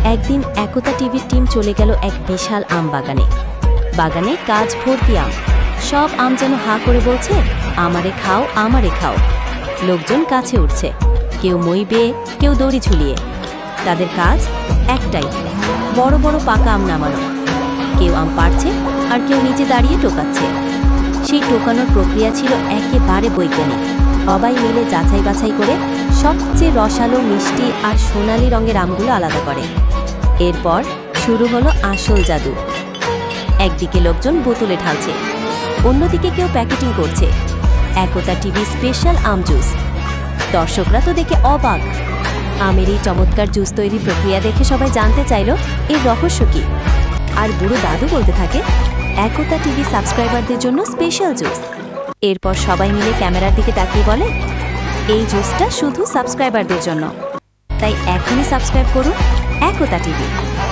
একদিন একতা টিভির টিম চলে গেল এক বিশাল আম বাগানে। বাগানে কাজ ভর্তি আম, সব আম যেন হাঁ করে বলছে, আমারে খাও, আমারে খাও। লোকজন কাছে উঠছে, কেউ মই বেয়ে, কেউ দড়ি ঝুলিয়ে। তাদের কাজ একটাই, বড় বড় পাকা আম নামানো। কেউ আম পাড়ছে আর কেউ নিচে দাঁড়িয়ে টোকাচ্ছে। সেই টোকানোর প্রক্রিয়া ছিল একেবারে বৈজ্ঞানিক। সবাই মিলে যাচাই বাছাই করে সবচেয়ে রসালো, মিষ্টি আর সোনালি রঙের আমগুলো আলাদা করে। এরপর শুরু হলো আসল জাদু। একদিকে লোকজন বোতলে ঢালছে, অন্যদিকে কেউ প্যাকেটিং করছে। একতা টিভি স্পেশাল আম জুস। দর্শকরা তো দেখে অবাক। আমের এই চমৎকার জুস তৈরির প্রক্রিয়া দেখে সবাই জানতে চাইল এর রহস্য কী। আর বুড়ো দাদু বলতে থাকে, একতা টিভি সাবস্ক্রাইবারদের জন্য স্পেশাল জুস। এরপর সবাই মিলে ক্যামেরার দিকে তাকিয়ে বলে, এই জুসটা শুধু সাবস্ক্রাইবারদের জন্য, তাই এখনই সাবস্ক্রাইব করুন একতা টিভি।